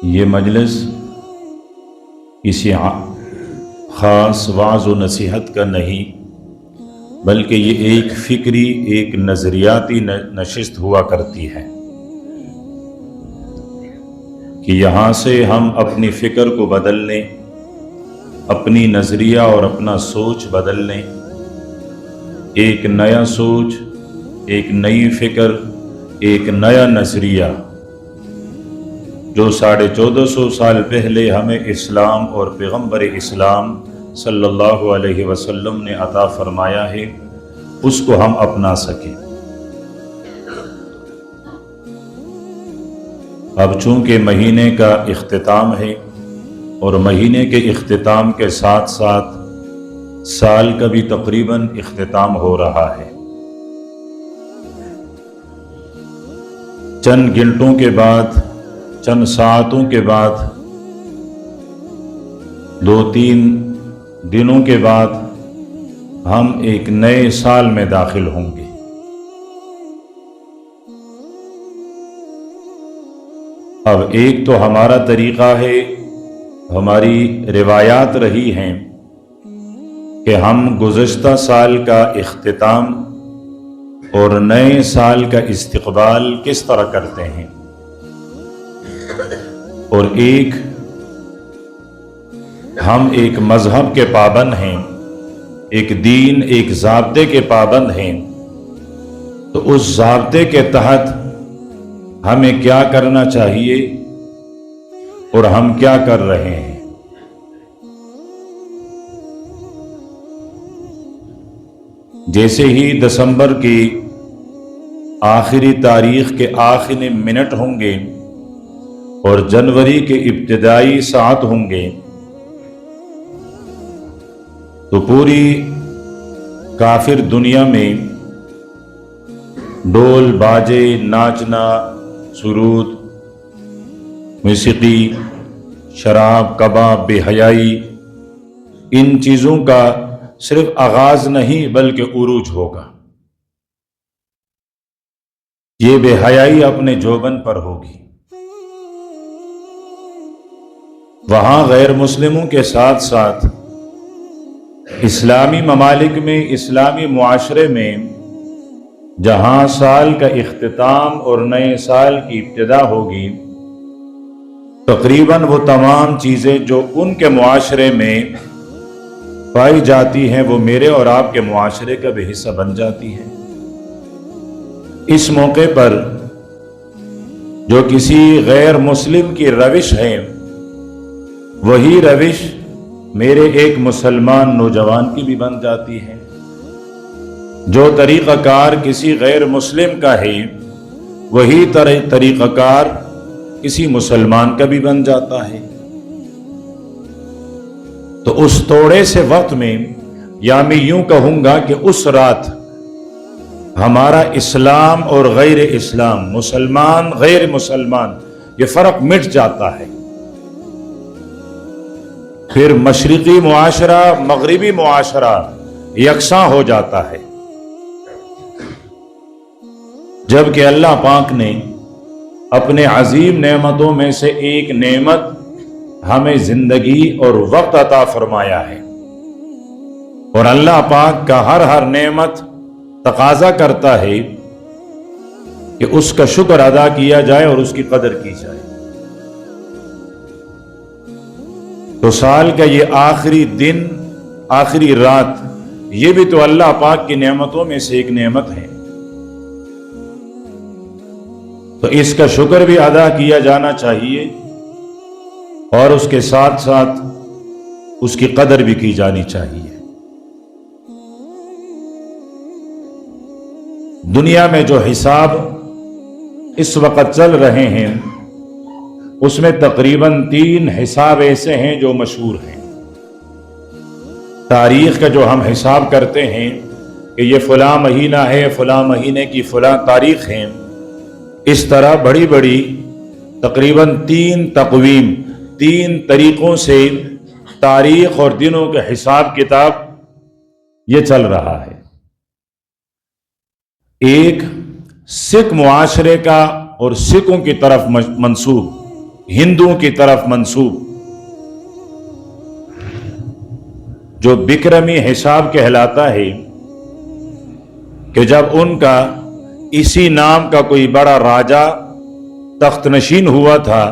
یہ مجلس کسی خاص وعظ و نصیحت کا نہیں، بلکہ یہ ایک فکری، ایک نظریاتی نشست ہوا کرتی ہے کہ یہاں سے ہم اپنی فکر کو بدل لیں، اپنی نظریہ اور اپنا سوچ بدل لیں، ایک نیا سوچ، ایک نئی فکر، ایک نیا نظریہ جو 1450 سال پہلے ہمیں اسلام اور پیغمبر اسلام صلی اللہ علیہ وسلم نے عطا فرمایا ہے، اس کو ہم اپنا سکیں۔ اب چونکہ مہینے کا اختتام ہے اور مہینے کے اختتام کے ساتھ ساتھ سال کا بھی تقریباً اختتام ہو رہا ہے، چند گھنٹوں کے بعد، چند ساعتوں کے بعد، 2-3 دنوں کے بعد ہم ایک نئے سال میں داخل ہوں گے۔ اب ایک تو ہمارا طریقہ ہے، ہماری روایات رہی ہیں کہ ہم گزشتہ سال کا اختتام اور نئے سال کا استقبال کس طرح کرتے ہیں، اور ایک ہم ایک مذہب کے پابند ہیں، ایک دین، ایک ضابطے کے پابند ہیں، تو اس ضابطے کے تحت ہمیں کیا کرنا چاہیے اور ہم کیا کر رہے ہیں۔ جیسے ہی دسمبر کی آخری تاریخ کے آخری منٹ ہوں گے اور جنوری کے ابتدائی ساعت ہوں گے، تو پوری کافر دنیا میں ڈول باجے، ناچنا، سرود، موسیقی، شراب، کباب، بے حیائی، ان چیزوں کا صرف آغاز نہیں بلکہ عروج ہوگا۔ یہ بے حیائی اپنے جوبن پر ہوگی۔ وہاں غیر مسلموں کے ساتھ ساتھ اسلامی ممالک میں، اسلامی معاشرے میں جہاں سال کا اختتام اور نئے سال کی ابتدا ہوگی، تقریباً وہ تمام چیزیں جو ان کے معاشرے میں پائی جاتی ہیں وہ میرے اور آپ کے معاشرے کا بھی حصہ بن جاتی ہیں۔ اس موقع پر جو کسی غیر مسلم کی روش ہے، وہی روش میرے ایک مسلمان نوجوان کی بھی بن جاتی ہے، جو طریقہ کار کسی غیر مسلم کا ہے وہی طریقہ کار کسی مسلمان کا بھی بن جاتا ہے۔ تو اس تھوڑے سے وقت میں، یا میں یوں کہوں گا کہ اس رات ہمارا اسلام اور غیر اسلام، مسلمان غیر مسلمان، یہ فرق مٹ جاتا ہے۔ پھر مشرقی معاشرہ، مغربی معاشرہ یکساں ہو جاتا ہے، جبکہ اللہ پاک نے اپنے عظیم نعمتوں میں سے ایک نعمت ہمیں زندگی اور وقت عطا فرمایا ہے، اور اللہ پاک کا ہر نعمت تقاضا کرتا ہے کہ اس کا شکر ادا کیا جائے اور اس کی قدر کی جائے۔ تو سال کا یہ آخری دن، آخری رات، یہ بھی تو اللہ پاک کی نعمتوں میں سے ایک نعمت ہے، تو اس کا شکر بھی ادا کیا جانا چاہیے اور اس کے ساتھ ساتھ اس کی قدر بھی کی جانی چاہیے۔ دنیا میں جو حساب اس وقت چل رہے ہیں، اس میں تقریباً 3 حساب ایسے ہیں جو مشہور ہیں۔ تاریخ کا جو ہم حساب کرتے ہیں کہ یہ فلاں مہینہ ہے، فلاں مہینے کی فلاں تاریخ ہے، اس طرح بڑی بڑی تقریباً 3 تقویم، 3 طریقوں سے تاریخ اور دنوں کا حساب کتاب یہ چل رہا ہے۔ ایک سکھ معاشرے کا اور سکھوں کی طرف منسوب हिंदुओं की तरफ मंसूब जो बिक्रमी हिसाब कहलाता है कि जब उनका इसी नाम का कोई बड़ा राजा तख्त नशीन हुआ था,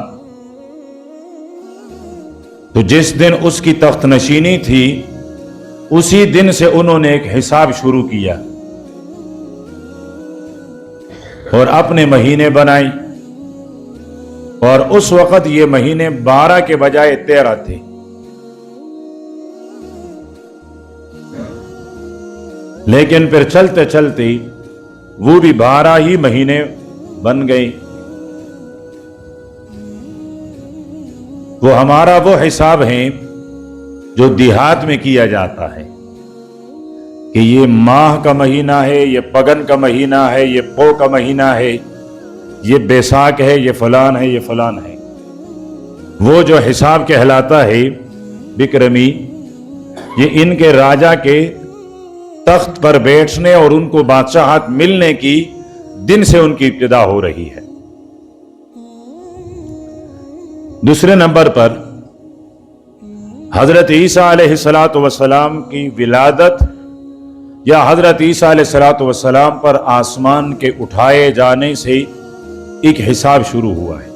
तो जिस दिन उसकी तख्त नशीनी थी उसी दिन से उन्होंने एक हिसाब शुरू किया और अपने महीने बनाए, और उस वक्त ये महीने 12 के बजाय 13 थे। लेकिन फिर चलते चलते वो भी 12 ही महीने बन गए। वो हमारा वो हिसाब है जो देहात में किया जाता है कि ये माह का महीना है, ये पगन का महीना है, ये पो का महीना है, ये बैसाख है, ये फलान है, ये फलान है। वो जो हिसाब कहलाता है बिक्रमी, ये इनके राजा के तख्त पर बैठने और उनको बादशाहत मिलने की दिन से उनकी इब्तिदा हो रही है। दूसरे नंबर पर हजरत ईसा अलैहिस्सलातु वस्सलाम की विलादत या हजरत ईसा अलैहिस्सलातु वस्सलाम पर आसमान के उठाए जाने से एक हिसाब शुरू हुआ है।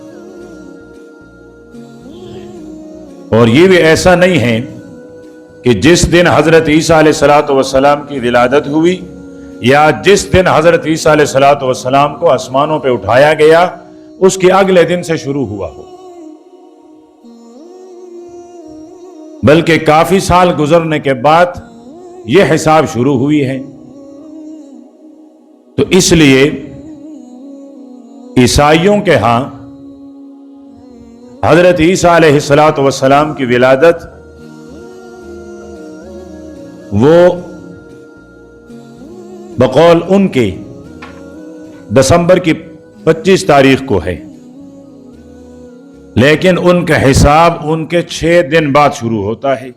और ये भी ऐसा नहीं है कि जिस दिन हजरत ईसा अलैहिस्सलातु वस्सलाम की विलादत हुई या जिस दिन हजरत ईसा अलैहिस्सलातु वस्सलाम को आसमानों पे उठाया गया उसके अगले दिन से शुरू हुआ हो, बल्कि काफी साल गुजरने के बाद यह हिसाब शुरू हुई है। तो इसलिए ईसाइयों के यहां हजरत ईसा अलैहिस्सलातु वस्सलाम की विलादत वो बकौल उनके दिसंबर की 25 तारीख को है, लेकिन उनका हिसाब उनके 6 दिन बाद शुरू होता है।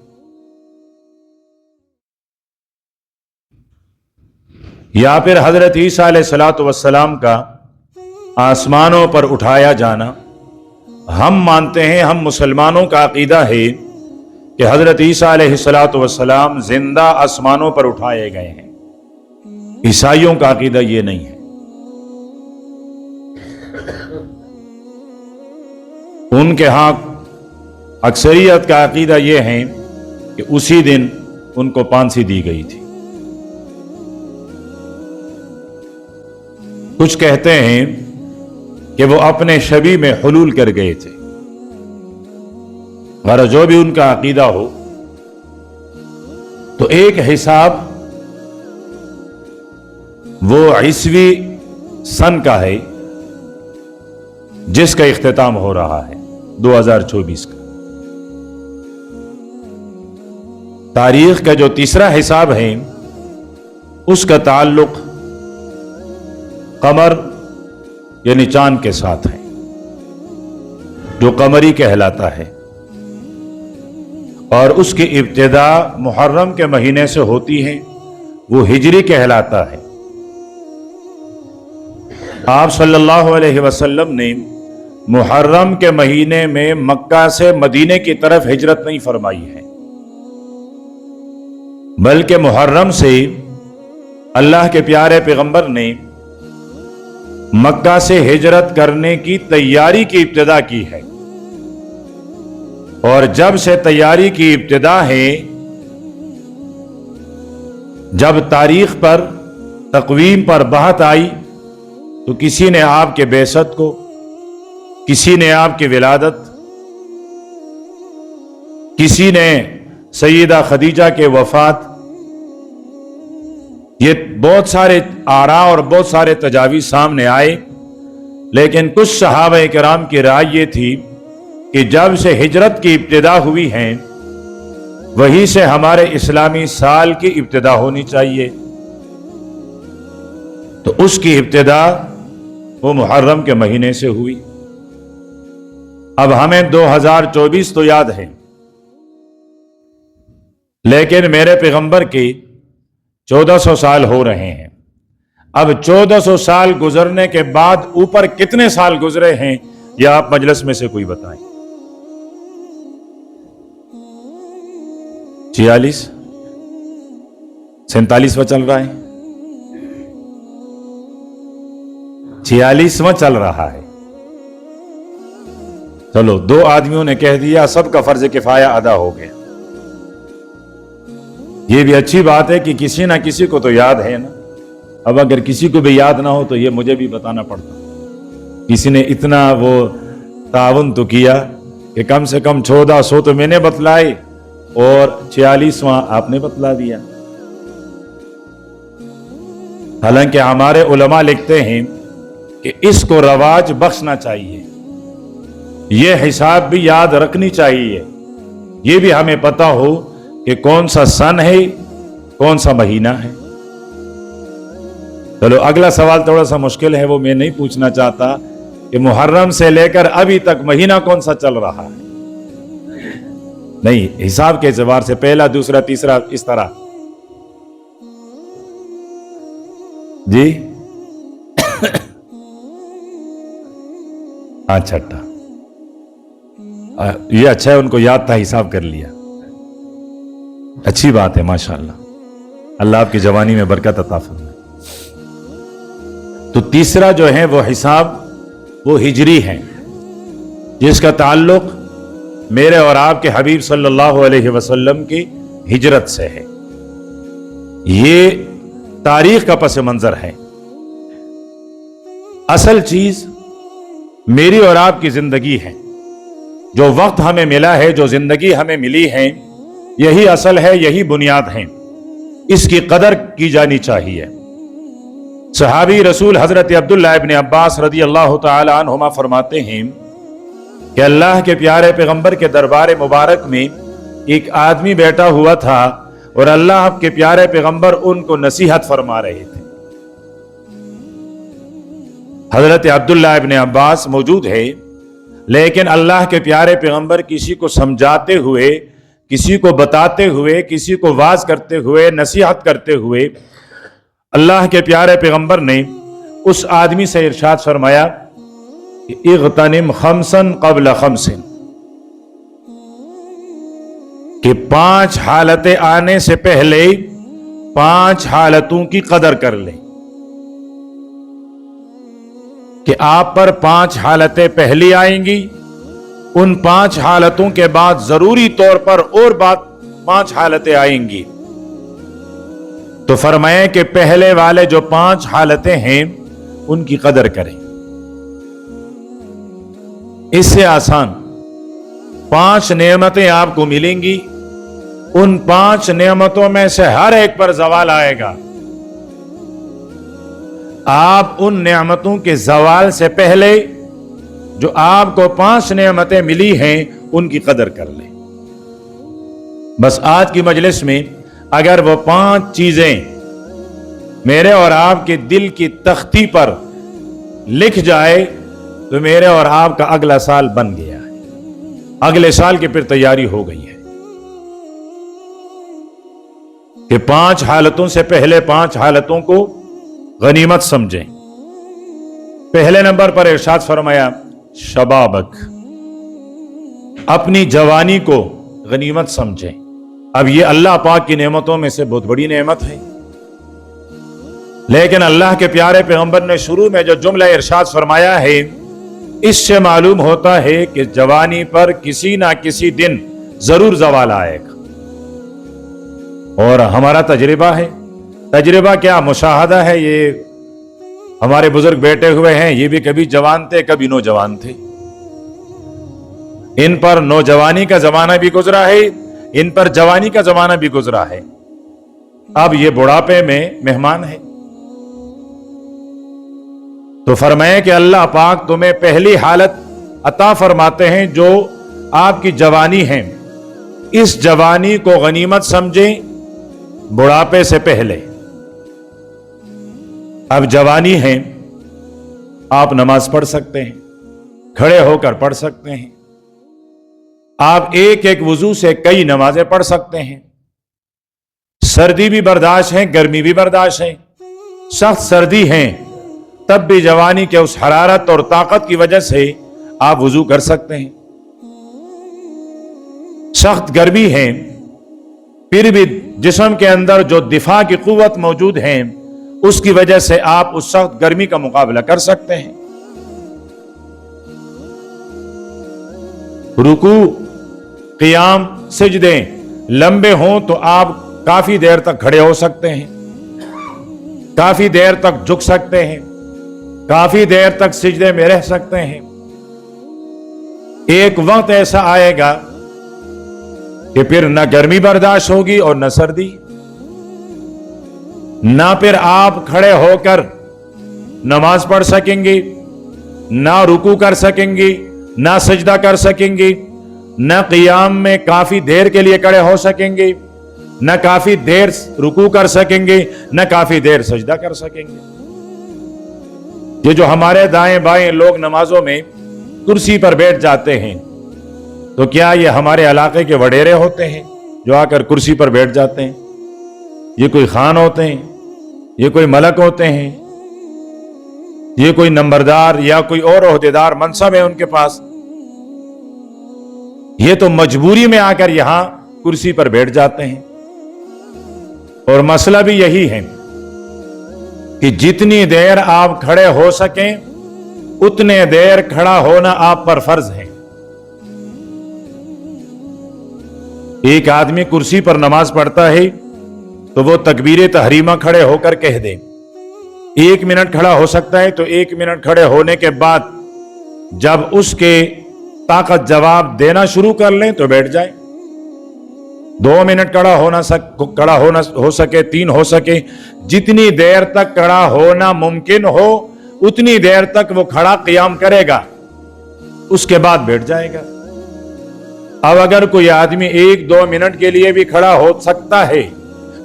या फिर हजरत ईसा अलैहिस्सलातु वस्सलाम का आसमानों पर उठाया जाना, हम मानते हैं, हम मुसलमानों का अकीदा है कि हजरत ईसा अलैहिस्सलातु वस्सलाम जिंदा आसमानों पर उठाए गए हैं। ईसाइयों का अकीदा ये नहीं है। उनके यहां अक्सरियत का अकीदा यह है कि उसी दिन उनको फांसी दी गई थी। कुछ कहते हैं कि वो अपने शबी में हुलूल कर गए थे। मगर जो भी उनका अकीदा हो, तो एक हिसाब वो ईसवी सन का है जिसका इख्तिताम हो रहा है 2024 का। तारीख का जो तीसरा हिसाब है उसका ताल्लुक कमर यानी चांद के साथ है, जो कमरी कहलाता है, और उसकी इब्तिदा मुहर्रम के महीने से होती है, वो हिजरी कहलाता है। आप सल्लल्लाहु अलैहि वसल्लम ने मुहर्रम के महीने में मक्का से मदीने की तरफ हिजरत नहीं फरमाई है, बल्कि मुहर्रम से अल्लाह के प्यारे पैगंबर ने मक्का से हिजरत करने की तैयारी की इब्तिदा की है। और जब से तैयारी की इब्तिदा है, जब तारीख पर तकवीम पर बात आई, तो किसी ने आपके बेसत को, किसी ने आपकी विलादत, किसी ने सैयदा खदीजा के वफात, ये बहुत सारे आरा और बहुत सारे तजावीज़ सामने आए। लेकिन कुछ सहाबा किराम की राय ये थी कि जब से हिजरत की इब्तिदा हुई है, वहीं से हमारे इस्लामी साल की इब्तिदा होनी चाहिए। तो उसकी इब्तिदा वो मुहर्रम के महीने से हुई। अब हमें 2024 तो याद है, लेकिन मेरे पैगंबर के 1400 साल हो रहे हैं। अब 1400 साल गुजरने के बाद ऊपर कितने साल गुजरे हैं या आप मजलिस में से कोई बताएं। 46 47वां चल रहा है, 46वां चल रहा है। चलो, 2 आदमियों ने कह दिया, सबका फर्ज किफाया अदा हो गया। ये भी अच्छी बात है कि किसी ना किसी को तो याद है ना। अब अगर किसी को भी याद ना हो तो ये मुझे भी बताना पड़ता। किसी ने इतना वो ताउन तो किया कि कम से कम 1400 तो मैंने बतलाए और 46वां आपने बतला दिया। हालांकि हमारे उलमा लिखते हैं कि इसको रवाज बख्शना चाहिए, ये हिसाब भी याद रखनी चाहिए, ये भी हमें पता हो कि कौन सा सन है, कौन सा महीना है। चलो, अगला सवाल थोड़ा सा मुश्किल है, वो मैं नहीं पूछना चाहता कि मुहर्रम से लेकर अभी तक महीना कौन सा चल रहा है। नहीं, हिसाब के एतबार से पहला, दूसरा, तीसरा, इस तरह। जी हाँ, छठा। ये अच्छा है, उनको याद था, हिसाब कर लिया। अच्छी बात है, माशाअल्लाह। अल्लाह आपकी जवानी में बरकत अता फरमाए। तो तीसरा जो है वो हिसाब, वो हिजरी है, जिसका ताल्लुक मेरे और आपके हबीब सल्लल्लाहु अलैहि वसल्लम की हिजरत से है। ये तारीख का पस मंजर है। असल चीज मेरी और आपकी जिंदगी है। जो वक्त हमें मिला है, जो जिंदगी हमें मिली है, यही असल है, यही बुनियाद है। इसकी कदर की जानी चाहिए। सहाबी रसूल हजरत अब्दुल्लाह इब्न अब्बास रदी अल्लाह तआला अन्हुमा फरमाते हैं कि अल्लाह के प्यारे पैगंबर के दरबार मुबारक में एक आदमी बैठा हुआ था और अल्लाह के प्यारे पैगंबर उनको नसीहत फरमा रहे थे। हजरत अब्दुल्लाह इब्न अब्बास मौजूद है, लेकिन अल्लाह के प्यारे पैगंबर किसी को समझाते हुए, किसी को बताते हुए, किसी को वाज करते हुए, नसीहत करते हुए अल्लाह के प्यारे पैगंबर ने उस आदमी से इरशाद फरमाया कि इग़तनिम खमसन क़ब्ल खमसिन, कि 5 हालतें आने से पहले 5 हालतों की कदर कर ले। कि आप पर 5 हालतें पहली आएंगी, उन 5 हालतों के बाद जरूरी तौर पर और बात 5 हालतें आएंगी। तो फरमाए कि पहले वाले जो 5 हालतें हैं उनकी कदर करें। इससे आसान 5 नेमतें आपको मिलेंगी, उन 5 नेमतों में से हर एक पर जवाल आएगा। आप उन नेमतों के जवाल से पहले जो आपको 5 नेमतें मिली हैं उनकी कदर कर लें। बस आज की मजलिस में अगर वो 5 चीजें मेरे और आपके दिल की तख्ती पर लिख जाए तो मेरे और आपका अगला साल बन गया है, अगले साल की फिर तैयारी हो गई है। कि 5 हालतों से पहले 5 हालतों को गनीमत समझें। पहले नंबर पर इरशाद फरमाया शबाबक, अपनी जवानी को गनीमत समझें। अब ये अल्लाह पाक की नेमतों में से बहुत बड़ी नेमत है, लेकिन अल्लाह के प्यारे पैगंबर ने शुरू में जो जुमला इरशाद फरमाया है, इससे मालूम होता है कि जवानी पर किसी ना किसी दिन जरूर जवाल आएगा। और हमारा तजर्बा है, तजर्बा क्या मुशाहदा है, ये हमारे बुजुर्ग बैठे हुए हैं, ये भी कभी जवान थे कभी नौजवान थे। इन पर नौजवानी का जमाना भी गुजरा है, इन पर जवानी का जमाना भी गुजरा है। अब ये बुढ़ापे में मेहमान है। तो फरमाए कि अल्लाह पाक तुम्हें पहली हालत अता फरमाते हैं जो आपकी जवानी है। इस जवानी को गनीमत समझें बुढ़ापे से पहले। अब जवानी है, आप नमाज पढ़ सकते हैं, खड़े होकर पढ़ सकते हैं, आप एक एक वुजू से कई नमाजें पढ़ सकते हैं। सर्दी भी बर्दाश्त है, गर्मी भी बर्दाश्त है। सख्त सर्दी है तब भी जवानी के उस हरारत और ताकत की वजह से آپ وضو کر سکتے ہیں. سخت گرمی ہے پھر بھی جسم کے اندر جو دفاع کی قوت موجود ہے اس کی وجہ سے آپ اس سخت گرمی کا مقابلہ کر سکتے ہیں. رکوع، قیام، سجدے لمبے ہوں تو آپ کافی دیر تک کھڑے ہو سکتے ہیں، کافی دیر تک جھک سکتے ہیں، کافی دیر تک سجدے میں رہ سکتے ہیں. ایک وقت ایسا آئے گا کہ پھر نہ گرمی برداشت ہوگی اور نہ سردی، نہ پھر آپ کھڑے ہو کر نماز پڑھ سکیں گے، نہ رکوع کر سکیں گے، نہ سجدہ کر سکیں گے، نہ قیام میں کافی دیر کے لیے کھڑے ہو سکیں گے، نہ کافی دیر رکوع کر سکیں گے، نہ کافی دیر سجدہ کر سکیں گے. یہ جو ہمارے دائیں بائیں لوگ نمازوں میں کرسی پر بیٹھ جاتے ہیں تو کیا یہ ہمارے علاقے کے وڈیرے ہوتے ہیں جو آ کر کرسی پر بیٹھ جاتے ہیں؟ یہ کوئی خان ہوتے ہیں؟ یہ کوئی ملک ہوتے ہیں؟ یہ کوئی نمبردار یا کوئی اور عہدیدار منصب ہے ان کے پاس؟ یہ تو مجبوری میں آ کر یہاں کرسی پر بیٹھ جاتے ہیں. اور مسئلہ بھی یہی ہے کہ جتنی دیر آپ کھڑے ہو سکیں اتنے دیر کھڑا ہونا آپ پر فرض ہے. ایک آدمی کرسی پر نماز پڑھتا ہے تو وہ تکبیر تحریمہ کھڑے ہو کر کہہ دے. 1 منٹ کھڑا ہو سکتا ہے تو 1 منٹ کھڑے ہونے کے بعد جب اس کے طاقت جواب دینا شروع کر لیں تو بیٹھ جائیں. 2 منٹ کھڑا ہو سکے 3 ہو سکے، جتنی دیر تک کھڑا ہونا ممکن ہو اتنی دیر تک وہ کھڑا قیام کرے گا، اس کے بعد بیٹھ جائے گا. اب اگر کوئی آدمی 1-2 منٹ کے لیے بھی کھڑا ہو سکتا ہے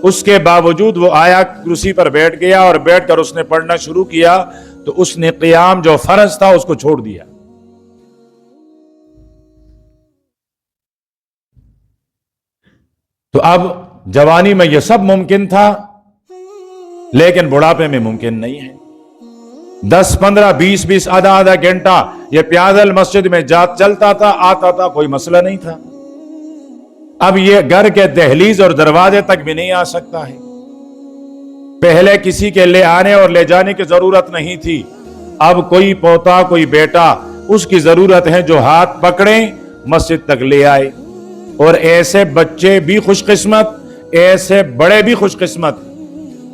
اس کے باوجود وہ آیا کرسی پر بیٹھ گیا اور بیٹھ کر اس نے پڑھنا شروع کیا تو اس نے قیام جو فرض تھا اس کو چھوڑ دیا. تو اب جوانی میں یہ سب ممکن تھا لیکن بڑھاپے میں ممکن نہیں ہے. 10-15 20 آدھا گھنٹہ یہ پیادل مسجد میں چلتا تھا، آتا تھا، کوئی مسئلہ نہیں تھا. اب یہ گھر کے دہلیز اور دروازے تک بھی نہیں آ سکتا ہے. پہلے کسی کے لے آنے اور لے جانے کی ضرورت نہیں تھی، اب کوئی پوتا کوئی بیٹا اس کی ضرورت ہے جو ہاتھ پکڑیں مسجد تک لے آئے. اور ایسے بچے بھی خوش قسمت، ایسے بڑے بھی خوش قسمت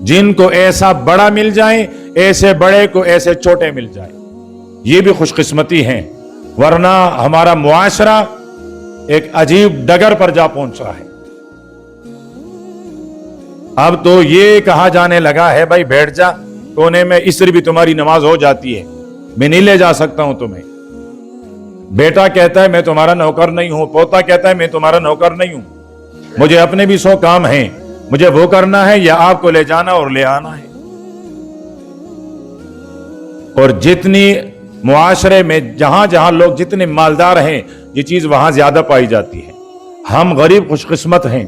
جن کو ایسا بڑا مل جائے، ایسے بڑے کو ایسے چھوٹے مل جائے، یہ بھی خوش قسمتی ہیں. ورنہ ہمارا معاشرہ ایک عجیب ڈگر پر جا پہنچا ہے. اب تو یہ کہا جانے لگا ہے بھائی بیٹھ جا کونے میں، اس طرح بھی تمہاری نماز ہو جاتی ہے، میں نہیں لے جا سکتا ہوں تمہیں. بیٹا کہتا ہے میں تمہارا نوکر نہیں ہوں، پوتا کہتا ہے میں تمہارا نوکر نہیں ہوں، مجھے اپنے بھی 100 کام ہیں، مجھے وہ کرنا ہے یا آپ کو لے جانا اور لے آنا ہے. اور جتنی معاشرے میں جہاں جہاں لوگ جتنے مالدار ہیں یہ چیز وہاں زیادہ پائی جاتی ہے. ہم غریب خوش قسمت ہیں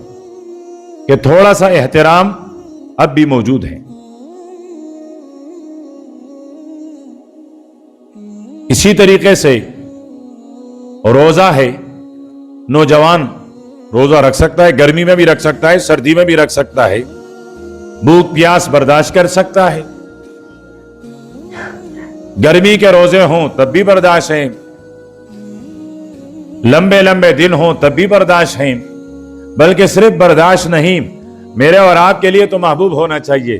کہ تھوڑا سا احترام اب بھی موجود ہے. اسی طریقے سے روزہ ہے، نوجوان روزہ رکھ سکتا ہے، گرمی میں بھی رکھ سکتا ہے، سردی میں بھی رکھ سکتا ہے، بھوک پیاس برداشت کر سکتا ہے. گرمی کے روزے ہوں تب بھی برداشت ہیں، لمبے لمبے دن ہوں تب بھی برداشت ہیں. بلکہ صرف برداشت نہیں، میرے اور آپ کے لیے تو محبوب ہونا چاہیے.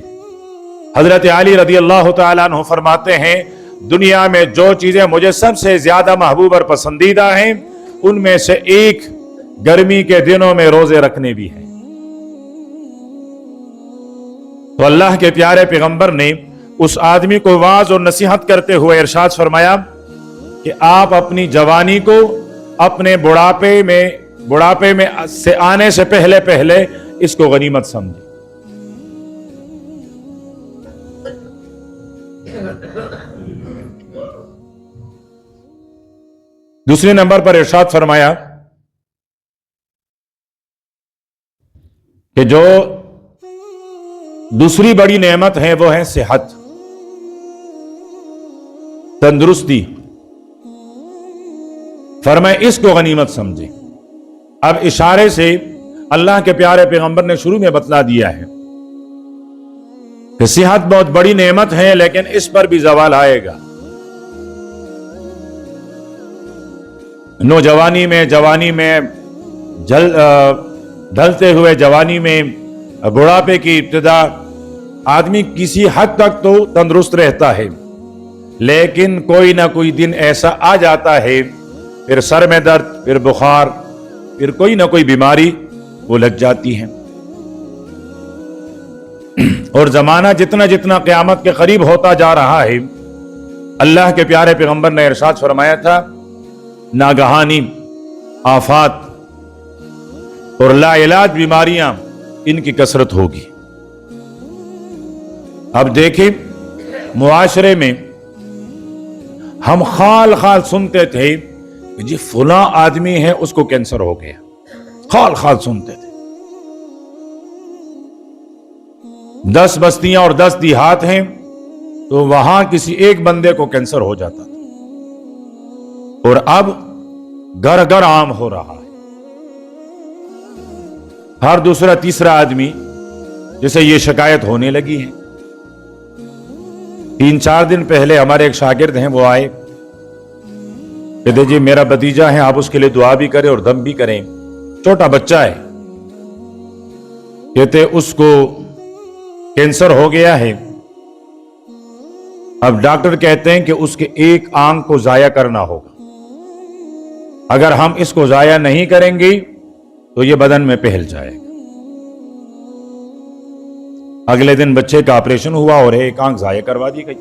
حضرت علی رضی اللہ تعالیٰ عنہ فرماتے ہیں دنیا میں جو چیزیں مجھے سب سے زیادہ محبوب اور پسندیدہ ہیں ان میں سے ایک گرمی کے دنوں میں روزے رکھنے بھی ہیں. تو اللہ کے پیارے پیغمبر نے اس آدمی کو واعظ اور نصیحت کرتے ہوئے ارشاد فرمایا کہ آپ اپنی جوانی کو اپنے بڑھاپے میں سے آنے سے پہلے اس کو غنیمت سمجھیں. دوسرے نمبر پر ارشاد فرمایا کہ جو دوسری بڑی نعمت ہے وہ ہے صحت، تندرستی. फरमाए इसको गनीमत समझे। अब इशारे से अल्लाह के प्यारे पैगंबर ने शुरू में बतला दिया है कि सेहत बहुत बड़ी नेमत है, लेकिन इस पर भी जवाल आएगा। नौजवानी में, जवानी में, ढलते हुए जवानी में, बुढ़ापे की इब्तिदा, आदमी किसी हद तक तो तंदुरुस्त रहता है, लेकिन कोई ना कोई दिन ऐसा आ जाता है, फिर सर में दर्द, फिर बुखार, फिर कोई ना कोई बीमारी वो लग जाती है। और जमाना जितना जितना क़यामत के करीब होता जा रहा है, अल्लाह के प्यारे पैगंबर ने इरशाद फरमाया था, नागहानी आफात और लाइलाज बीमारियां इनकी कसरत होगी। अब देखें, मुआशरे में हम खाल खाल सुनते थे कि जी फला आदमी है उसको कैंसर हो गया, खाल खाल सुनते थे। 10 बस्तियां और 10 देहात हैं तो वहां किसी एक बंदे को कैंसर हो जाता था, और अब घर घर आम हो रहा है। हर दूसरा तीसरा आदमी जिसे ये शिकायत होने लगी है। 3-4 दिन पहले हमारे एक शागिर्द हैं, वो आए, कहते जी मेरा भतीजा है, आप उसके लिए दुआ भी करें और दम भी करें, छोटा बच्चा है। कहते उसको कैंसर हो गया है, अब डॉक्टर कहते हैं कि उसके एक आंख को जाया करना होगा। अगर हम इसको जाया नहीं करेंगे तो ये बदन में फैल जाएगा। अगले दिन बच्चे का ऑपरेशन हुआ और एक आंख जाया करवा दी गई।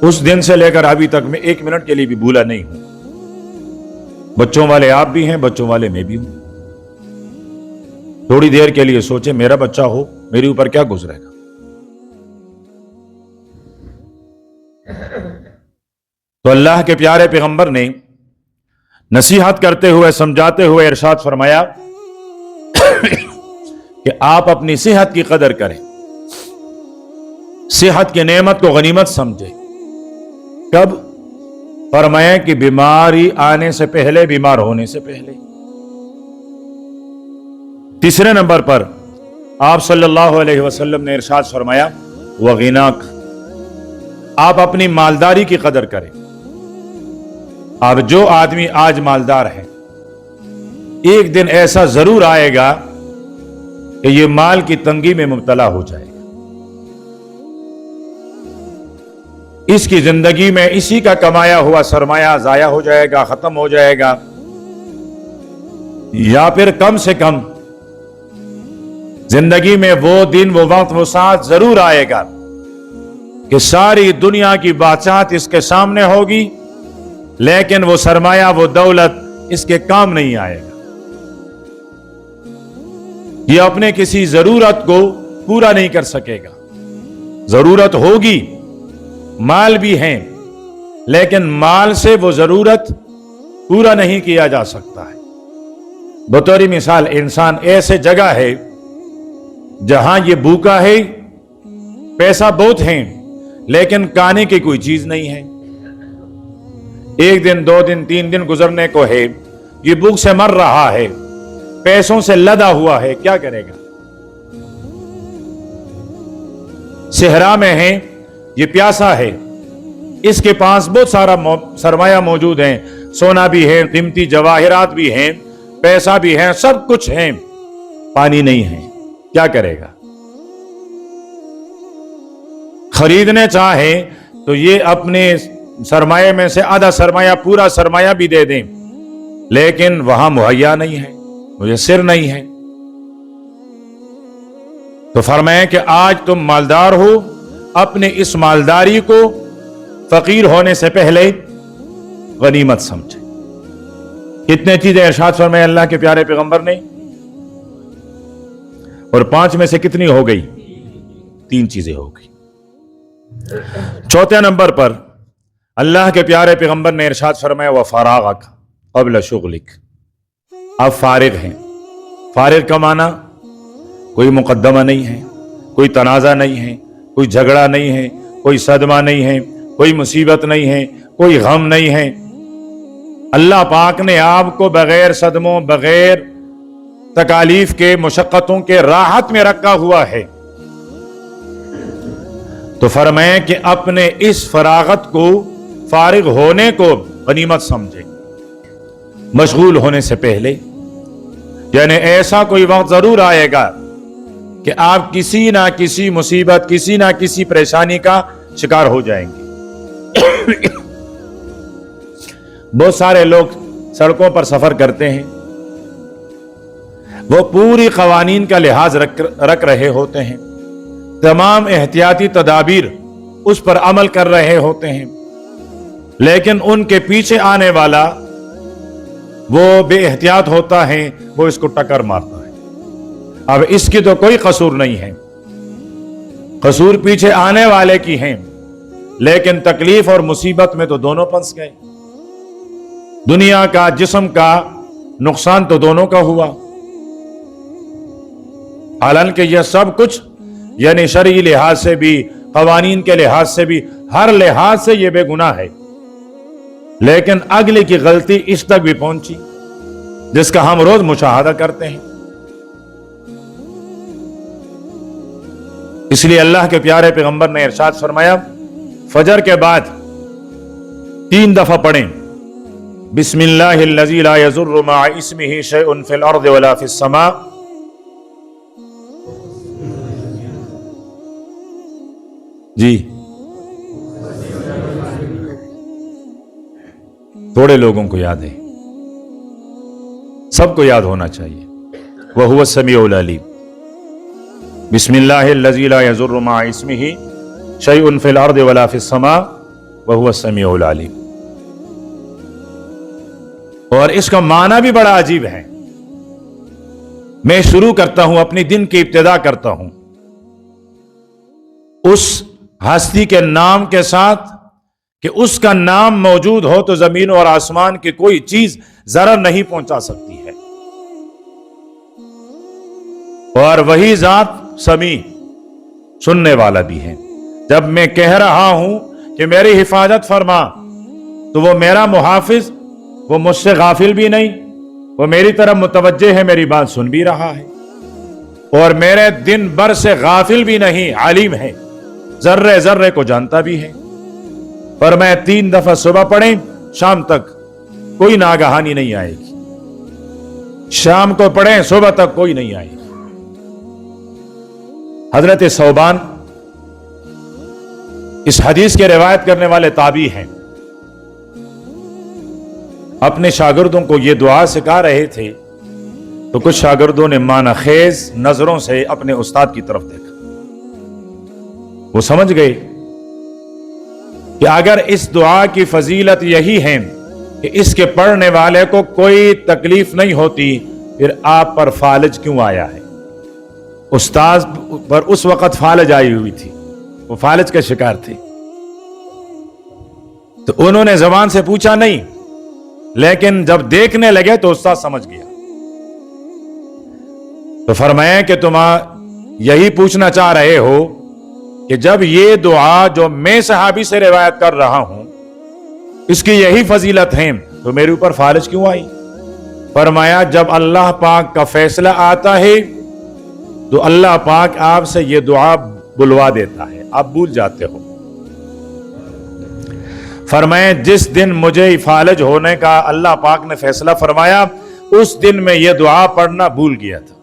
उस दिन से लेकर अभी तक मैं 1 मिनट के लिए भी भूला नहीं हूं। बच्चों वाले आप भी हैं, बच्चों वाले मैं भी हूं। थोड़ी देर के लिए सोचे, मेरा बच्चा हो, मेरे ऊपर क्या गुजरेगा। तो अल्लाह के प्यारे पैगंबर ने नसीहत करते हुए, समझाते हुए इरशाद फरमाया कि आप अपनी सेहत की कदर करें, सेहत की नेमत को गनीमत समझें। कब? फरमाया कि बीमारी आने से पहले, बीमार होने से पहले। तीसरे नंबर पर आप सल्लल्लाहु अलैहि वसल्लम ने इरशाद फरमाया, वगिनाक, आप अपनी मालदारी की कदर करें। अब जो आदमी आज मालदार है, एक दिन ऐसा जरूर आएगा कि ये माल की तंगी में मुब्तला हो जाएगा। इसकी जिंदगी में इसी का कमाया हुआ सरमाया जाया हो जाएगा, खत्म हो जाएगा, या फिर कम से कम जिंदगी में वो दिन, वो वक्त, वो साथ जरूर आएगा कि सारी दुनिया की बादशाहत इसके सामने होगी, लेकिन वो सरमाया, वो दौलत इसके काम नहीं आएगा। ये अपने किसी जरूरत को पूरा नहीं कर सकेगा। जरूरत होगी, माल भी है, लेकिन माल से वो जरूरत पूरा नहीं किया जा सकता है। बतौरी मिसाल, इंसान ऐसे जगह है जहां ये भूखा है, पैसा बहुत है, लेकिन खाने की कोई चीज नहीं है। 1 दिन, 2 दिन, 3 दिन गुजरने को है, ये भूख से मर रहा है, पैसों से लदा हुआ है, क्या करेगा। सेहरा में है, ये प्यासा है, इसके पास बहुत सारा सरमाया मौजूद है, सोना भी है, कीमती जवाहिरात भी हैं, पैसा भी है, सब कुछ है, पानी नहीं है, क्या करेगा। खरीदने चाहे तो ये अपने सरमाए में से आधा सरमाया, पूरा सरमाया भी दे दें, लेकिन वहां मुहैया नहीं है, मुयस्सर नहीं है। तो फरमाया कि आज तुम मालदार हो, अपने इस मालदारी को फकीर होने से पहले गनीमत समझे। कितने चीजें इरशाद फरमाया अल्लाह के प्यारे पैगंबर ने, और 5 में से कितनी हो गई? 3 चीजें हो गई। चौथे नंबर पर अल्लाह के प्यारे पैगंबर ने इरशाद फरमाया, व फरागक क़ब्ल शुग़लिक, आप फारिग हैं। फारिग का माना कोई मुकद्दमा नहीं है, कोई तनाज़ा नहीं है, कोई झगड़ा नहीं है, कोई सदमा नहीं है, कोई मुसीबत नहीं है, کوئی غم نہیں ہے. اللہ پاک نے آپ کو بغیر صدموں، بغیر تکالیف کے، مشقتوں کے راحت میں رکھا ہوا ہے. تو فرمائیں کہ اپنے اس فراغت کو، فارغ ہونے کو غنیمت سمجھیں مشغول ہونے سے پہلے. یعنی ایسا کوئی وقت ضرور آئے گا کہ آپ کسی نہ کسی مصیبت، کسی نہ کسی پریشانی کا شکار ہو جائیں گے. بہت سارے لوگ سڑکوں پر سفر کرتے ہیں، وہ پوری قوانین کا لحاظ رکھ رہے ہوتے ہیں، تمام احتیاطی تدابیر اس پر عمل کر رہے ہوتے ہیں، لیکن ان کے پیچھے آنے والا وہ بے احتیاط ہوتا ہے، وہ اس کو ٹکر مارتا ہے. اب اس کی تو کوئی قصور نہیں ہے، قصور پیچھے آنے والے کی ہیں، لیکن تکلیف اور مصیبت میں تو دونوں پھنس گئے. دنیا کا، جسم کا نقصان تو دونوں کا ہوا. حالانکہ یہ سب کچھ یعنی شرعی لحاظ سے بھی، قوانین کے لحاظ سے بھی، ہر لحاظ سے یہ بے گناہ ہے، لیکن اگلے کی غلطی اس تک بھی پہنچی جس کا ہم روز مشاہدہ کرتے ہیں. اس لیے اللہ کے پیارے پیغمبر نے ارشاد فرمایا فجر کے بعد 3 دفعہ پڑھیں بسم اللہ الذی لا یضر مع اسمہ شیء فی الارض ولا فی السماء. جی تھوڑے لوگوں کو یاد ہے، سب کو یاد ہونا چاہیے. وہو السمیع العلیم. بسم اللہ الذی لا یضر مع اسمہ شیء فی الارض ولا فی السماء وہو السمیع العلیم. اور اس کا معنی بھی بڑا عجیب ہے. میں شروع کرتا ہوں، اپنی دن کی ابتدا کرتا ہوں اس ہستی کے نام کے ساتھ کہ اس کا نام موجود ہو تو زمین اور آسمان کی کوئی چیز ضرر نہیں پہنچا سکتی ہے. اور وہی ذات سمیع، سننے والا بھی ہے. جب میں کہہ رہا ہوں کہ میری حفاظت فرما تو وہ میرا محافظ، وہ مجھ سے غافل بھی نہیں، وہ میری طرف متوجہ ہے، میری بات سن بھی رہا ہے، اور میرے دن بھر سے غافل بھی نہیں، عالم ہے، ذرے ذرے کو جانتا بھی ہے. پر میں 3 دفعہ صبح پڑھیں، شام تک کوئی ناگہانی نہیں آئے گی. شام کو پڑھیں، صبح تک کوئی نہیں آئے گی. حضرت ثوبان اس حدیث کے روایت کرنے والے تابعی ہیں. اپنے شاگردوں کو یہ دعا سکھا رہے تھے تو کچھ شاگردوں نے معنی خیز نظروں سے اپنے استاد کی طرف دیکھا. وہ سمجھ گئے کہ اگر اس دعا کی فضیلت یہی ہے کہ اس کے پڑھنے والے کو کوئی تکلیف نہیں ہوتی، پھر آپ پر فالج کیوں آیا ہے؟ استاد پر اس وقت فالج آئی ہوئی تھی، وہ فالج کا شکار تھے. تو انہوں نے زبان سے پوچھا نہیں، لیکن جب دیکھنے لگے تو استاد سمجھ گیا. تو فرمایا کہ تم یہی پوچھنا چاہ رہے ہو کہ جب یہ دعا جو میں صحابی سے روایت کر رہا ہوں اس کی یہی فضیلت ہے تو میرے اوپر فالج کیوں آئی؟ فرمایا جب اللہ پاک کا فیصلہ آتا ہے تو اللہ پاک آپ سے یہ دعا بلوا دیتا ہے، آپ بھول جاتے ہو. فرمایا جس دن مجھے فالج ہونے کا اللہ پاک نے فیصلہ فرمایا اس دن میں یہ دعا پڑھنا بھول گیا تھا.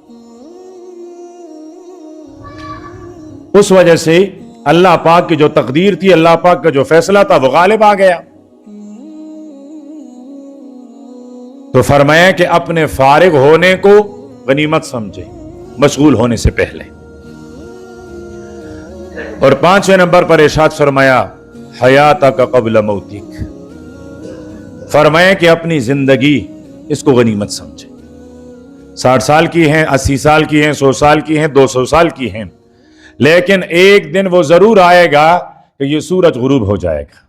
اس وجہ سے اللہ پاک کی جو تقدیر تھی، اللہ پاک کا جو فیصلہ تھا وہ غالب آ گیا. تو فرمایا کہ اپنے فارغ ہونے کو غنیمت سمجھے مشغول ہونے سے پہلے. اور 5ویں نمبر پر ارشاد فرمایا حیاتک قبل موتک. فرمایا کہ اپنی زندگی اس کو غنیمت سمجھے. 60 سال کی ہیں، 80 سال کی ہیں، 100 سال کی ہیں، 200 سال کی ہیں، لیکن ایک دن وہ ضرور آئے گا کہ یہ سورج غروب ہو جائے گا.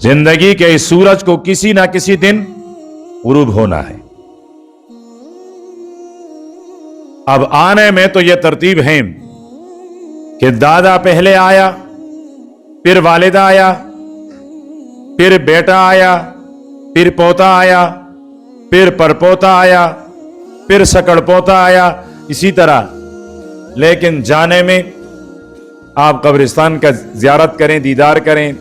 زندگی کے اس سورج کو کسی نہ کسی دن غروب ہونا ہے. اب آنے میں تو یہ ترتیب ہے کہ دادا پہلے آیا، پھر والدہ آیا، फिर बेटा आया, फिर पोता आया, फिर परपोता आया, फिर सकड़पोता आया, इसी तरह। लेकिन जाने में आप कब्रिस्तान का ज़ियारत करें, दीदार करें,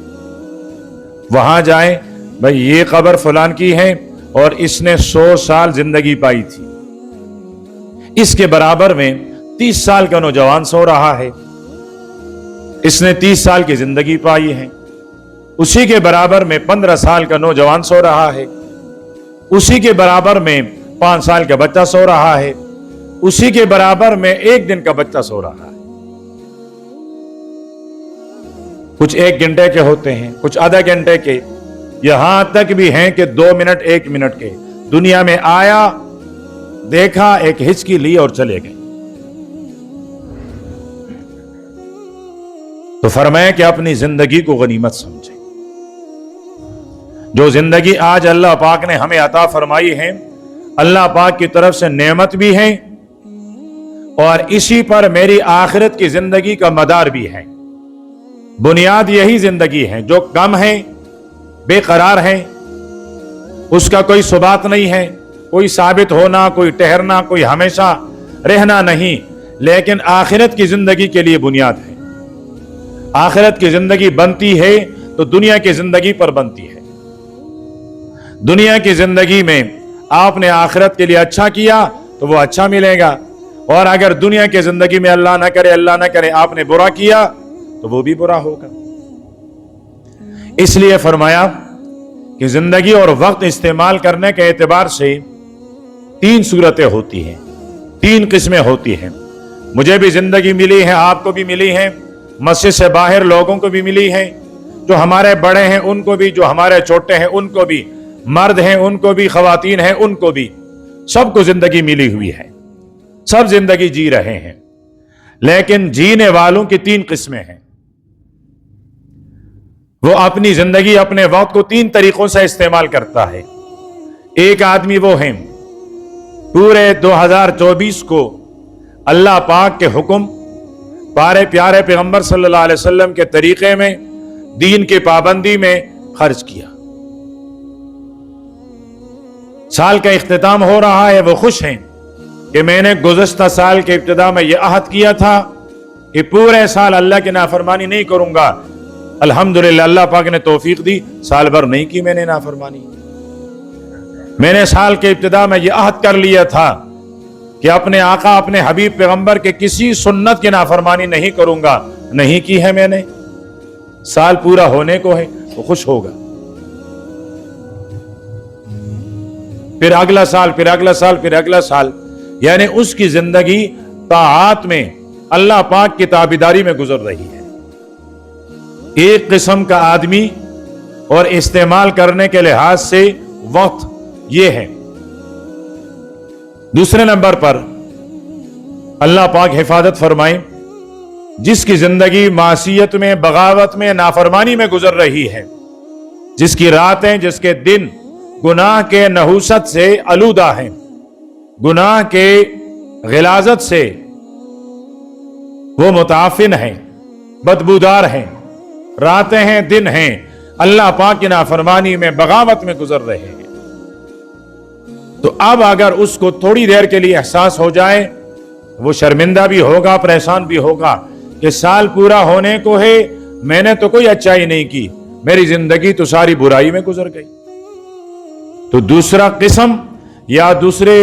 वहां जाएं, भाई ये कब्र फलान की है और इसने 100 साल जिंदगी पाई थी, इसके बराबर में 30 साल का नौजवान सो रहा है, इसने 30 साल की जिंदगी पाई है। उसी के बराबर में 15 साल का नौजवान सो रहा है, उसी के बराबर में 5 साल का बच्चा सो रहा है, उसी के बराबर में 1 दिन का बच्चा सो रहा है। कुछ 1 घंटे के होते हैं, कुछ आधा घंटे के, यहां तक भी हैं कि 2 मिनट 1 मिनट के। दुनिया में आया, देखा, एक हिचकी ली और चले गए। तो फरमाया कि अपनी जिंदगी को गनीमत समझें। जो जिंदगी आज अल्लाह पाक ने हमें अता फरमाई है, अल्लाह पाक की तरफ से नेमत भी है और इसी पर मेरी आखिरत की जिंदगी का मदार भी है। बुनियाद यही जिंदगी है। जो कम है, बेकरार है, उसका कोई सुबात नहीं है, कोई साबित होना, कोई ठहरना, कोई हमेशा रहना नहीं, लेकिन आखिरत की जिंदगी के लिए बुनियाद है। आखिरत की जिंदगी बनती है तो दुनिया की जिंदगी पर बनती है। दुनिया की जिंदगी में आपने आखिरत के लिए अच्छा किया तो वो अच्छा मिलेगा, और अगर दुनिया की जिंदगी में अल्लाह ना करे आपने बुरा किया तो वो भी बुरा होगा। इसलिए फरमाया कि जिंदगी और वक्त इस्तेमाल करने के एतबार से 3 सूरतें होती हैं, 3 किस्में होती हैं। मुझे भी जिंदगी मिली है, आपको भी मिली है, मस्जिद से बाहर लोगों को भी मिली है, जो हमारे बड़े हैं उनको भी, जो हमारे छोटे हैं उनको भी, मर्द हैं उनको भी, खवातीन हैं उनको भी, सबको जिंदगी मिली हुई है, सब जिंदगी जी रहे हैं। लेकिन जीने वालों की 3 किस्में हैं। वो अपनी जिंदगी, अपने वक्त को 3 तरीकों से इस्तेमाल करता है। एक आदमी वो है पूरे 2024 को अल्लाह पाक के हुक्म, पारे प्यारे पैगंबर सल्लल्लाहु अलैहि वसल्लम के तरीके में, दीन की पाबंदी में खर्च किया। साल का इख्तिताम हो रहा है, वो खुश हैं कि मैंने गुज़श्ता साल के इब्तिदा में यह अहद किया था कि पूरे साल अल्लाह की नाफरमानी नहीं करूंगा। अल्हम्दुलिल्लाह अल्लाह पाक ने तौफीक दी, साल भर नहीं की मैंने नाफरमानी। मैंने साल के इब्तिदा में यह अहद कर लिया था कि अपने आका, अपने हबीब पैगंबर के किसी सुन्नत की नाफरमानी नहीं करूंगा, नहीं की है मैंने। साल पूरा होने को है, वो खुश होगा। फिर अगला साल, फिर अगला साल, फिर अगला साल, यानी उसकी जिंदगी ताआत में, अल्लाह पाक की ताबीदारी में गुजर रही है। एक किस्म का आदमी और इस्तेमाल करने के लिहाज से वक्त ये है। दूसरे नंबर पर अल्लाह पाक हिफाजत फरमाए, जिसकी जिंदगी मासियत में, बगावत में, नाफरमानी में गुजर रही है, जिसकी रातें, जिसके दिन गुनाह के नहूसत से आलूदा हैं, गुनाह के गिलाजत से वो मुताफिन हैं, बदबूदार हैं, रातें हैं, दिन हैं, अल्लाह पाक की नाफरमानी में, बगावत में गुजर रहे हैं। तो अब अगर उसको थोड़ी देर के लिए एहसास हो जाए, वो शर्मिंदा भी होगा, परेशान भी होगा कि साल पूरा होने को है, मैंने तो कोई अच्छाई नहीं की, मेरी जिंदगी तो सारी बुराई में गुजर गई। तो दूसरा किस्म या दूसरे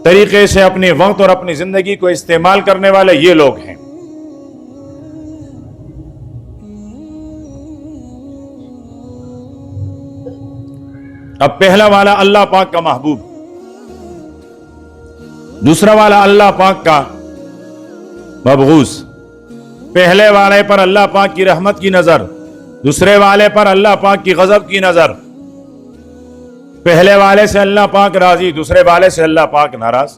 तरीके से अपने वक्त और अपनी जिंदगी को इस्तेमाल करने वाले ये लोग हैं। अब पहला वाला अल्लाह पाक का महबूब, दूसरा वाला अल्लाह पाक का मबगूज। पहले वाले पर अल्लाह पाक की रहमत की नजर, दूसरे वाले पर अल्लाह पाक की गजब की नजर। पहले वाले से अल्लाह पाक राजी, दूसरे वाले से अल्लाह पाक नाराज।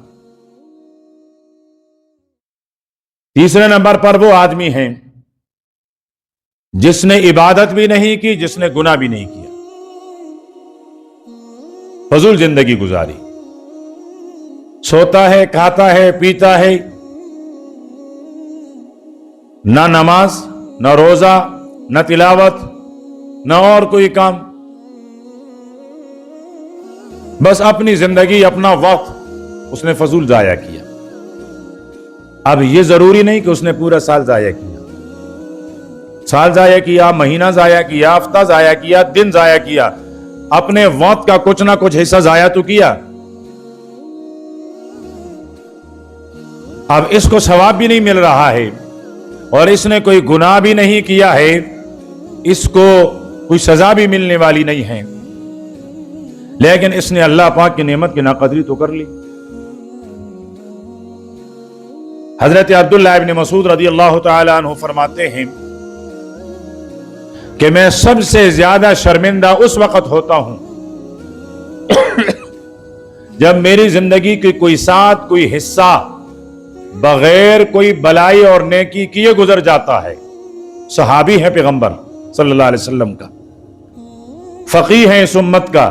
तीसरे नंबर पर वो आदमी है जिसने इबादत भी नहीं की, जिसने गुनाह भी नहीं किया, फजूल जिंदगी गुजारी, सोता है, खाता है, पीता है, ना नमाज, ना रोजा, ना तिलावत, न और कोई काम, बस अपनी जिंदगी, अपना वक्त उसने फजूल जाया किया। अब ये जरूरी नहीं कि उसने पूरा साल जाया किया, साल जाया किया, महीना जाया किया, हफ्ता जाया किया, दिन जाया किया, अपने वक्त का कुछ ना कुछ हिस्सा जाया तो किया। अब इसको सवाब भी नहीं मिल रहा है और इसने कोई गुनाह भी नहीं किया है, इसको कोई सजा भी मिलने वाली नहीं है, लेकिन इसने अल्लाह पाक की नेमत की नाकदरी तो कर ली। हजरत अब्दुल्लाह इब्न मसूद रज़ी अल्लाह तआला अन्हु फरमाते हैं कि मैं सबसे ज्यादा शर्मिंदा उस वक्त होता हूं जब मेरी जिंदगी की कोई साथ, कोई हिस्सा बगैर कोई भलाई और नेकी किए गुजर जाता है। सहाबी है पैगंबर सल्लल्लाहु अलैहि वसल्लम का, फकीह है इस उम्मत का,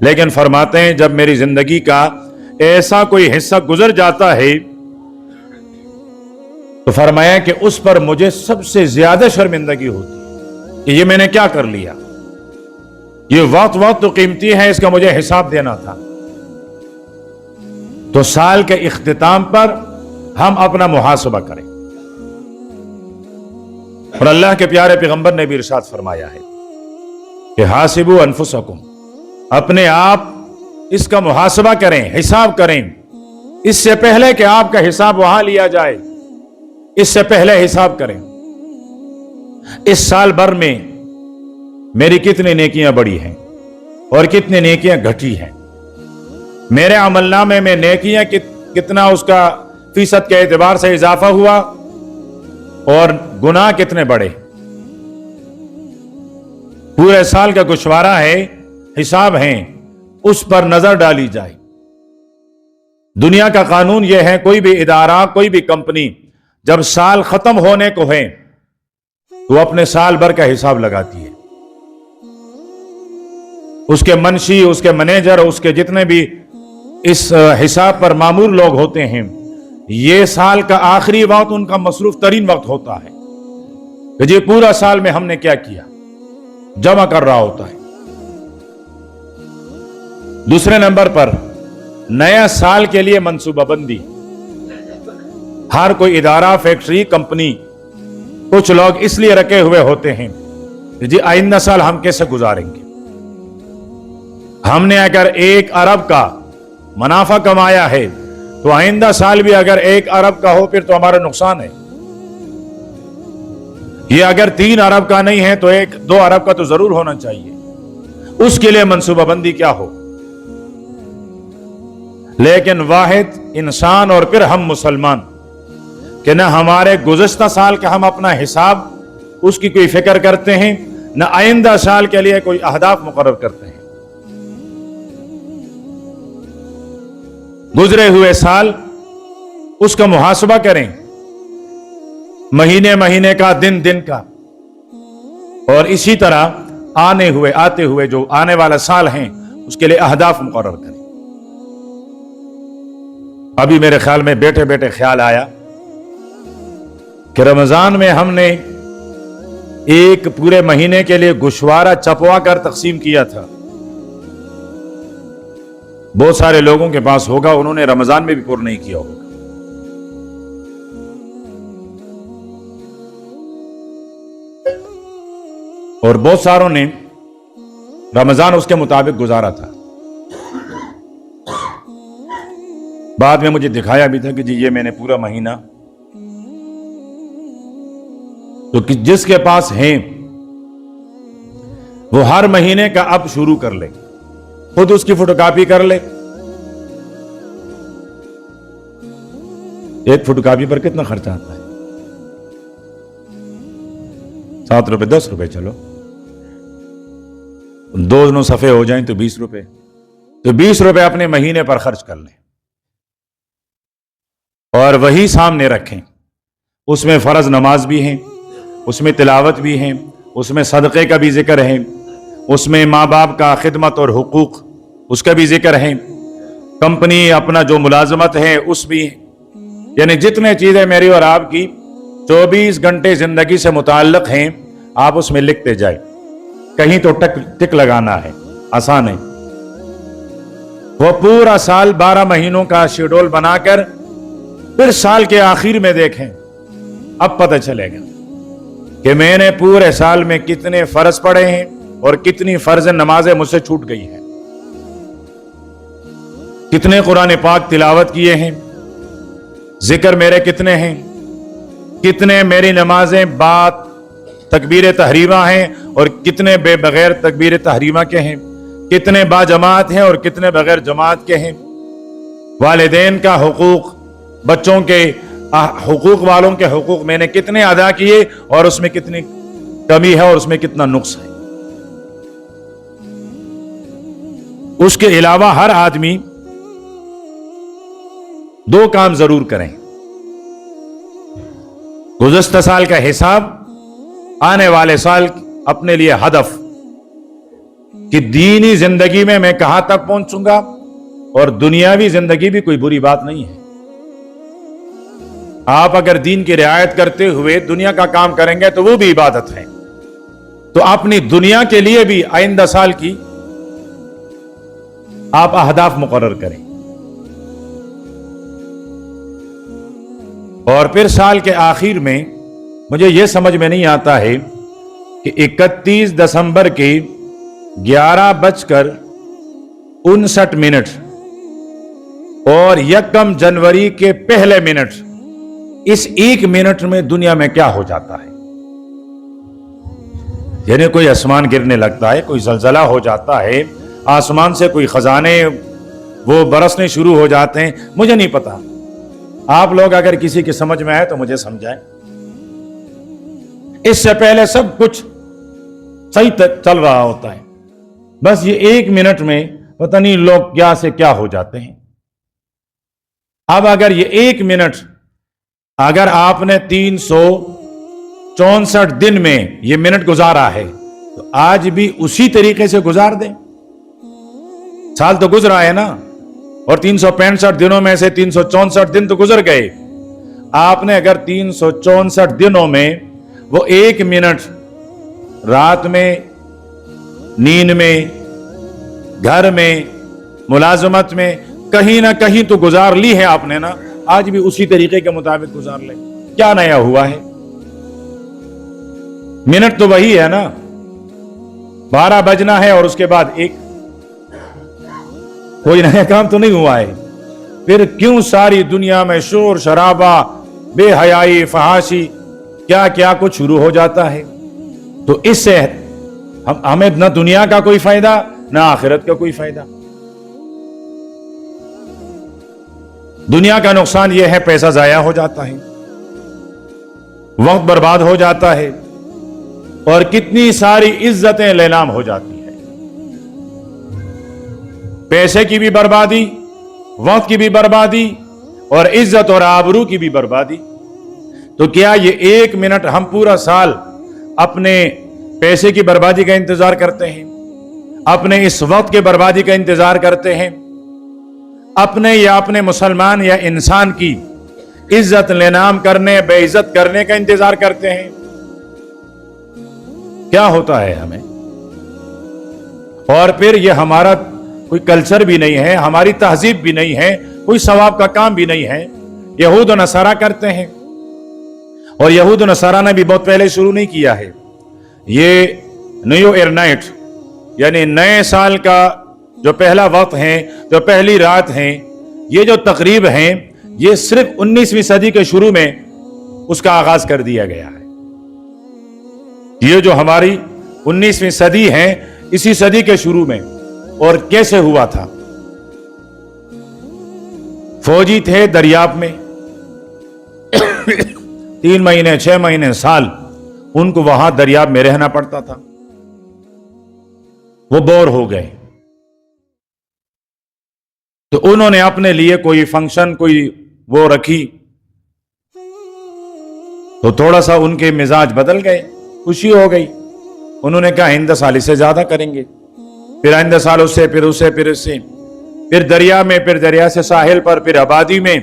लेकिन फरमाते हैं जब मेरी जिंदगी का ऐसा कोई हिस्सा गुजर जाता है तो फरमाया कि उस पर मुझे सबसे ज्यादा शर्मिंदगी होती है कि ये मैंने क्या कर लिया, ये वक्त तो कीमती है, इसका मुझे हिसाब देना था। तो साल के इख्तिताम पर हम अपना मुहासबा करें। और अल्लाह के प्यारे पैगंबर ने भी इरशाद फरमाया है कि हासिबु अनफुसकुम, अपने आप इसका मुहासबा करें, हिसाब करें, इससे पहले कि आपका हिसाब वहां लिया जाए, इससे पहले हिसाब करें। इस साल भर में मेरी कितनी नेकियां बढ़ी हैं और कितनी नेकियां घटी हैं, मेरे अमलनामे में नेकियां कितना उसका फीसद के एतबार से इजाफा हुआ और गुनाह कितने बढ़े। पूरे साल का गुशवारा है, हिसाब है, उस पर नजर डाली जाए। दुनिया का कानून यह है, कोई भी इदारा, कोई भी कंपनी जब साल खत्म होने को है तो अपने साल भर का हिसाब लगाती है। उसके मनशी, उसके मैनेजर, उसके जितने भी इस हिसाब पर मामूर लोग होते हैं, ये साल का आखिरी वक्त उनका मसरूफ तरीन वक्त होता है कि ये पूरा साल में हमने क्या किया, जमा कर रहा होता है। दूसरे नंबर पर नया साल के लिए मंसूबाबंदी। हर कोई इदारा, फैक्ट्री, कंपनी, कुछ लोग इसलिए रखे हुए होते हैं कि जी आइंदा साल हम कैसे गुजारेंगे। हमने अगर 1 अरब का मुनाफा कमाया है तो आइंदा साल भी अगर 1 अरब का हो फिर तो हमारा नुकसान है। ये अगर 3 अरब का नहीं है तो 1-2 अरब का तो जरूर होना चाहिए। उसके लिए मंसूबाबंदी क्या हो। लेकिन वाहिद इंसान और फिर हम मुसलमान कि न हमारे गुज़श्ता साल का हम अपना हिसाब उसकी कोई फिक्र करते हैं, न आइंदा साल के लिए कोई अहदाफ मुकर्रर करते हैं। गुजरे हुए साल उसका मुहासबा करें, महीने महीने का, दिन दिन का, और इसी तरह आते हुए जो आने वाला साल हैं उसके लिए अहदाफ मुकर्रर करें। अभी मेरे ख्याल में बैठे बैठे ख्याल आया कि रमजान में हमने एक पूरे महीने के लिए गुशवारा चपवा कर तकसीम किया था। बहुत सारे लोगों के पास होगा, उन्होंने रमजान में भी पूरा नहीं किया होगा। और बहुत सारों ने रमजान उसके मुताबिक गुजारा था। बाद में मुझे दिखाया भी था कि जी ये मैंने पूरा महीना। तो जिसके पास है वो हर महीने का अब शुरू कर ले, खुद उसकी फोटोकॉपी कर ले। एक फोटोकॉपी पर कितना खर्चा आता है? 7 रुपए, 10 रुपए, चलो 2 सफ़े हो जाएं तो 20 रुपए। तो 20 रुपए अपने महीने पर खर्च कर लें और वही सामने रखें। उसमें फर्ज नमाज भी है, उसमें तिलावत भी है, उसमें सदक़े का भी जिक्र है, उसमें माँ बाप का खिदमत और हुकूक उसका भी जिक्र है, कंपनी अपना जो मुलाजमत है उस भी है। यानी जितने चीज़ें मेरी और आपकी 24 घंटे ज़िंदगी से मुताल्लिक़ हैं, आप उसमें लिखते जाए, कहीं तो टिक लगाना है, आसान है। वो पूरा साल 12 महीनों का शेड्यूल बनाकर फिर साल के आखिर में देखें, अब पता चलेगा कि मैंने पूरे साल में कितने फर्ज पढ़े हैं और कितनी फर्ज नमाजें मुझसे छूट गई हैं, कितने कुरान पाक तिलावत किए हैं, जिक्र मेरे कितने हैं, कितने मेरी नमाजें बात तकबीर तहरीमा हैं और कितने बगैर तकबीर तहरीमा के हैं, कितने बाजमात हैं और कितने बगैर जमात के हैं, वालिदैन का हुकूक, बच्चों के हुकूक वालों के हुकूक मैंने कितने अदा किए और उसमें कितनी कमी है और उसमें कितना नुक्स है। उसके अलावा हर आदमी 2 काम जरूर करें, गुज़श्ता साल का हिसाब, आने वाले साल अपने लिए हदफ कि दीनी जिंदगी में मैं कहां तक पहुंचूंगा, और दुनियावी जिंदगी भी कोई बुरी बात नहीं है। आप अगर दीन की रियायत करते हुए दुनिया का काम करेंगे तो वो भी इबादत है। तो अपनी दुनिया के लिए भी आइंदा साल की आप अहदाफ मुकर्रर करें, और फिर साल के आखिर में मुझे यह समझ में नहीं आता है कि 31 दिसंबर के 11:59 और 1 जनवरी के पहले मिनट, इस 1 मिनट में दुनिया में क्या हो जाता है। यानी कोई आसमान गिरने लगता है, कोई जलजला हो जाता है, आसमान से कोई खजाने वो बरसने शुरू हो जाते हैं, मुझे नहीं पता। आप लोग अगर किसी की समझ में आए तो मुझे समझाएं। इससे पहले सब कुछ सही चल रहा होता है, बस ये 1 मिनट में पता नहीं लोग क्या से क्या हो जाते हैं। अब अगर ये 1 मिनट, अगर आपने 364 दिन में ये मिनट गुजारा है तो आज भी उसी तरीके से गुजार दें। साल तो गुजरा है ना, और 365 दिनों में से 364 दिन तो गुजर गए। आपने अगर 364 दिनों में वो 1 मिनट रात में, नींद में, घर में, मुलाजमत में, कहीं ना कहीं तो गुजार ली है आपने ना, आज भी उसी तरीके के मुताबिक गुजार ले। क्या नया हुआ है? मिनट तो वही है ना, 12 बजना है और उसके बाद 1, कोई नया काम तो नहीं हुआ है। फिर क्यों सारी दुनिया में शोर शराबा, बेहयाई, फहाशी, क्या क्या कुछ शुरू हो जाता है। तो इससे हमें न दुनिया का कोई फायदा न आखिरत का कोई फायदा। दुनिया का नुकसान यह है, पैसा जाया हो जाता है, वक्त बर्बाद हो जाता है, और कितनी सारी इज्जतें लेनाम हो जाती है। पैसे की भी बर्बादी, वक्त की भी बर्बादी, और इज्जत और आबरू की भी बर्बादी। तो क्या ये 1 मिनट हम पूरा साल अपने पैसे की बर्बादी का इंतजार करते हैं, अपने इस वक्त के बर्बादी का इंतजार करते हैं, अपने या अपने मुसलमान या इंसान की इज्जत लेनाम करने, बेइज्जत करने का इंतजार करते हैं? क्या होता है हमें? और फिर यह हमारा कोई कल्चर भी नहीं है, हमारी तहजीब भी नहीं है, कोई सवाब का काम भी नहीं है। यहूद और नसारा करते हैं, और यहूद और नसारा ने भी बहुत पहले शुरू नहीं किया है। ये न्यू ईयर नाइट यानी नए साल का जो पहला वक्त है, जो पहली रात है, ये जो तकरीब हैं, ये सिर्फ 19वीं सदी के शुरू में उसका आगाज कर दिया गया है। ये जो हमारी 19वीं सदी है, इसी सदी के शुरू में। और कैसे हुआ था? फौजी थे दरियाब में 3 महीने, 6 महीने, साल उनको वहां दरियाब में रहना पड़ता था। वो बोर हो गए, तो उन्होंने अपने लिए कोई फंक्शन, कोई वो रखी, तो थोड़ा सा उनके मिजाज बदल गए, खुशी हो गई। उन्होंने कहा आइंदा साल इससे ज्यादा करेंगे, फिर आइंदा साल उससे, फिर उससे, फिर उससे, फिर दरिया में, फिर दरिया से साहिल पर, फिर आबादी में।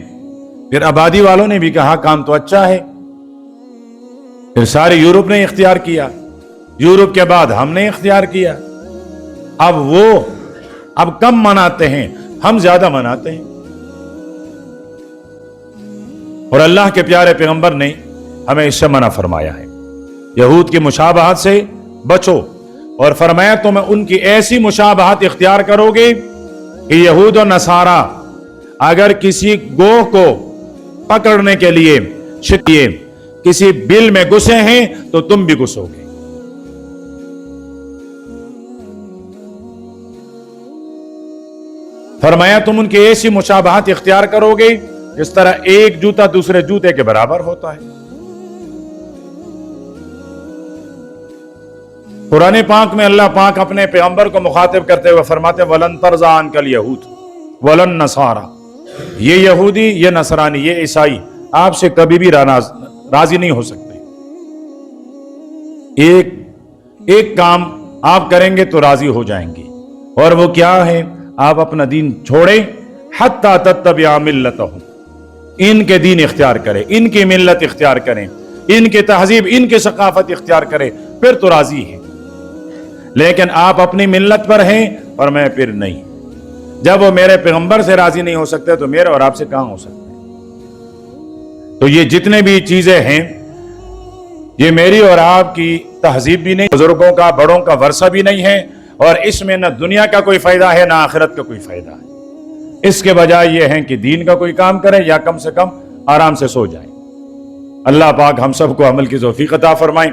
फिर आबादी वालों ने भी कहा काम तो अच्छा है। फिर सारे यूरोप ने इख्तियार किया, यूरोप के बाद हमने इख्तियार किया। अब वो अब कम मनाते हैं, हम ज्यादा मनाते हैं। और अल्लाह के प्यारे पैगंबर ने हमें इससे मना फरमाया है, यहूद की मुशाबहत से बचो। और फरमाया तुम उनकी ऐसी मुशाबहत इख्तियार करोगे कि यहूद और नसारा अगर किसी गोह को पकड़ने के लिए किसी बिल में घुसे हैं तो तुम भी घुसोगे। फरमाया तुम उनकी ऐसी मुशाबहत इख्तियार करोगे जिस तरह एक जूता दूसरे जूते के बराबर होता है। कुरान पाक में अल्लाह पाक अपने पैगंबर को मुखातिब करते हुए फरमाते वलन तरज़ा अनकल यहूद वलन नसारा, ये यहूदी, ये नसरानी, ये ईसाई आपसे कभी भी राजी नहीं हो सकते। एक काम आप करेंगे तो राजी हो जाएंगे, और वो क्या है? आप अपना दीन छोड़े, हत्ता तत्तबिअ मिल्लतहुम, इनके दीन इख्तियार करें, इनकी मिल्लत इख्तियार करें, इनके तहजीब, इनकी सकाफत इख्तियार करें, फिर तो राजी हैं। लेकिन आप अपनी मिल्लत पर हैं और मैं फिर नहीं। जब वो मेरे पैगंबर से राजी नहीं हो सकते तो मेरे और आपसे कहां हो सकते? तो ये जितने भी चीजें हैं, ये मेरी और आपकी तहजीब भी नहीं, बुजुर्गों का, बड़ों का वर्षा भी नहीं है, और इसमें न दुनिया का कोई फायदा है, ना आखिरत का कोई फायदा है। इसके बजाय ये है कि दीन का कोई काम करें या कम से कम आराम से सो जाएं। अल्लाह पाक हम सबको अमल की तौफीक अता फरमाएं।